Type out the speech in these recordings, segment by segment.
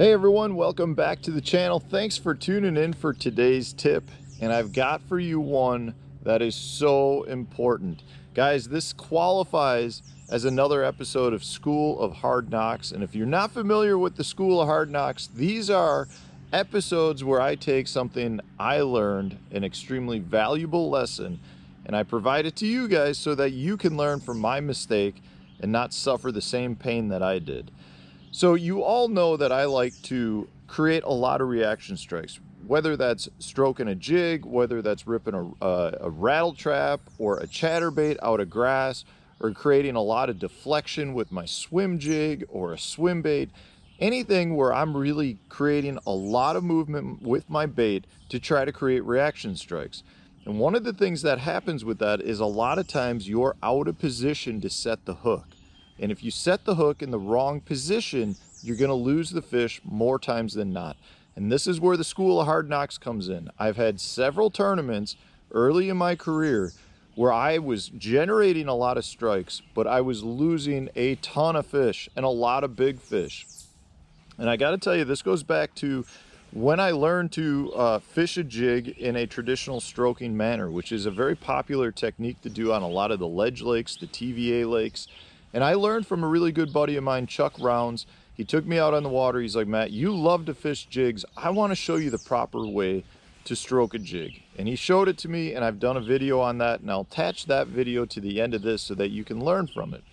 Hey everyone, welcome back to the channel. Thanks for tuning in for today's tip. And I've got for you one that is so important. Guys, this qualifies as another episode of School of Hard Knocks. And if you're not familiar with the School of Hard Knocks, these are episodes where I take something I learned, an extremely valuable lesson, and I provide it to you guys so that you can learn from my mistake and not suffer the same pain that I did. So you all know that I like to create a lot of reaction strikes, whether that's stroking a jig, whether that's ripping a rattle trap or a chatterbait out of grass, or creating a lot of deflection with my swim jig or a swim bait, anything where I'm really creating a lot of movement with my bait to try to create reaction strikes. And one of the things that happens with that is a lot of times you're out of position to set the hook. And if you set the hook in the wrong position, you're going to lose the fish more times than not. And this is where the School of Hard Knocks comes in. I've had several tournaments early in my career where I was generating a lot of strikes, but I was losing a ton of fish and a lot of big fish. And I got to tell you, this goes back to when I learned to fish a jig in a traditional stroking manner, which is a very popular technique to do on a lot of the ledge lakes, the TVA lakes. And I learned from a really good buddy of mine, Chuck Rounds. He took me out on the water. He's like, Matt, you love to fish jigs. I want to show you the proper way to stroke a jig. And he showed it to me, and I've done a video on that, and I'll attach that video to the end of this so that you can learn from it.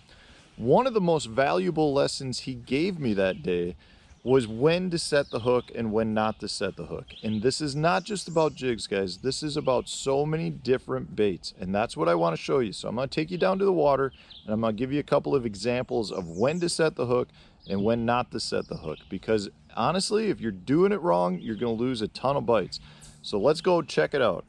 One of the most valuable lessons he gave me that day was when to set the hook and when not to set the hook. And this is not just about jigs, guys. This is about so many different baits, and that's what I want to show you. So I'm going to take you down to the water, and I'm going to give you a couple of examples of when to set the hook and when not to set the hook, because honestly, if you're doing it wrong, you're going to lose a ton of bites. So let's go check it out.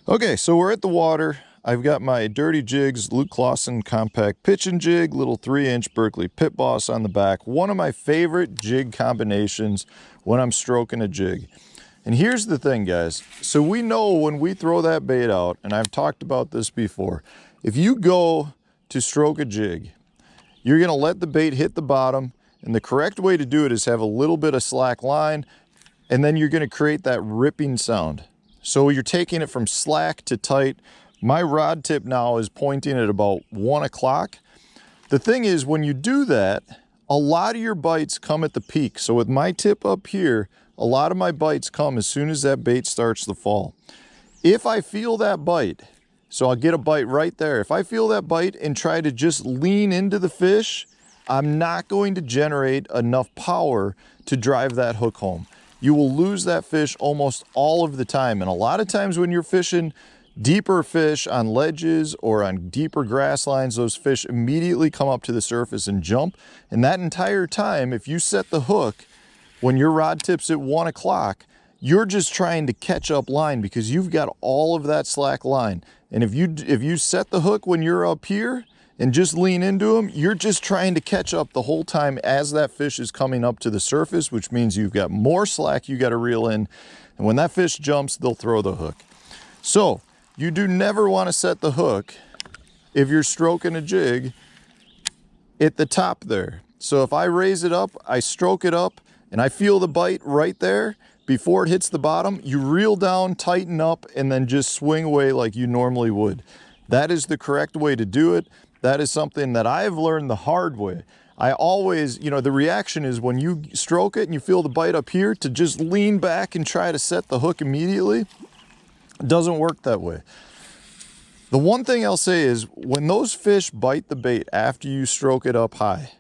Okay, so we're at the water. I've got my Dirty Jigs Luke Clausen compact pitching jig, little 3-inch Berkeley Pit Boss on the back. One of my favorite jig combinations when I'm stroking a jig. And here's the thing, guys. So we know when we throw that bait out, and I've talked about this before, if you go to stroke a jig, you're going to let the bait hit the bottom, and the correct way to do it is have a little bit of slack line, and then you're going to create that ripping sound. So you're taking it from slack to tight. My rod tip now is pointing at about 1 o'clock. The thing is, when you do that, a lot of your bites come at the peak. So with my tip up here, a lot of my bites come as soon as that bait starts to fall. If I feel that bite, so I'll get a bite right there. If I feel that bite and try to just lean into the fish, I'm not going to generate enough power to drive that hook home. You will lose that fish almost all of the time. And a lot of times when you're fishing deeper fish on ledges or on deeper grass lines, those fish immediately come up to the surface and jump. And that entire time, if you set the hook when your rod tip's at 1 o'clock, you're just trying to catch up line because you've got all of that slack line. And if you set the hook when you're up here and just lean into them, you're just trying to catch up the whole time as that fish is coming up to the surface, which means you've got more slack you got to reel in. And when that fish jumps, they'll throw the hook. So you do never want to set the hook if you're stroking a jig at the top there. So if I raise it up, I stroke it up, and I feel the bite right there before it hits the bottom, you reel down, tighten up, and then just swing away like you normally would. That is the correct way to do it. That is something that I've learned the hard way. I always, the reaction is when you stroke it and you feel the bite up here, to just lean back and try to set the hook immediately. It doesn't work that way. The one thing I'll say is when those fish bite the bait after you stroke it up high,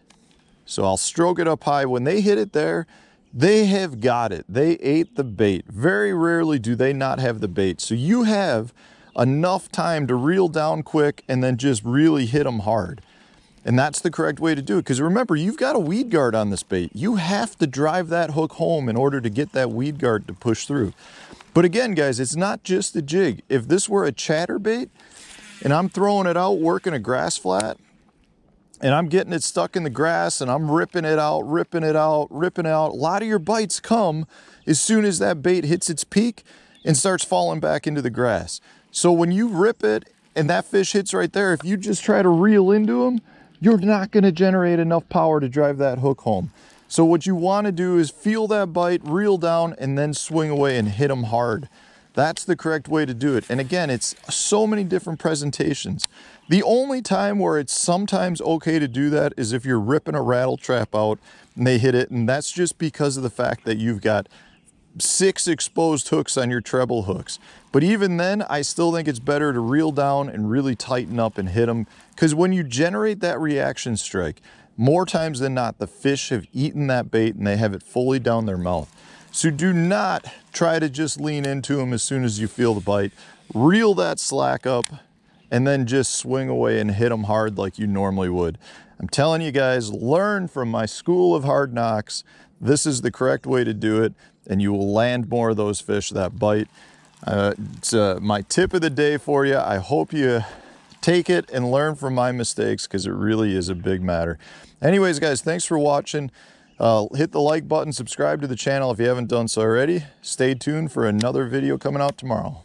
so I'll stroke it up high, when they hit it there, they have got it. They ate the bait. Very rarely do they not have the bait. So you have enough time to reel down quick and then just really hit them hard. And that's the correct way to do it. Because remember, you've got a weed guard on this bait. You have to drive that hook home in order to get that weed guard to push through. But again, guys, it's not just the jig. If this were a chatterbait and I'm throwing it out working a grass flat, and I'm getting it stuck in the grass and I'm ripping it out, ripping it out, ripping it out. A lot of your bites come as soon as that bait hits its peak and starts falling back into the grass. So when you rip it and that fish hits right there, if you just try to reel into them, you're not going to generate enough power to drive that hook home. So what you want to do is feel that bite, reel down, and then swing away and hit them hard. That's the correct way to do it. And again, it's so many different presentations. The only time where it's sometimes okay to do that is if you're ripping a rattle trap out and they hit it, and that's just because of the fact that you've got 6 exposed hooks on your treble hooks. But even then, I still think it's better to reel down and really tighten up and hit them, because when you generate that reaction strike, more times than not, the fish have eaten that bait and they have it fully down their mouth. So do not try to just lean into them as soon as you feel the bite. Reel that slack up and then just swing away and hit them hard like you normally would. I'm telling you guys, learn from my school of hard knocks. This is the correct way to do it, and you will land more of those fish that bite. It's my tip of the day for you. I hope you take it and learn from my mistakes, because it really is a big matter. Anyways, guys, thanks for watching. Hit the like button, subscribe to the channel if you haven't done so already. Stay tuned for another video coming out tomorrow.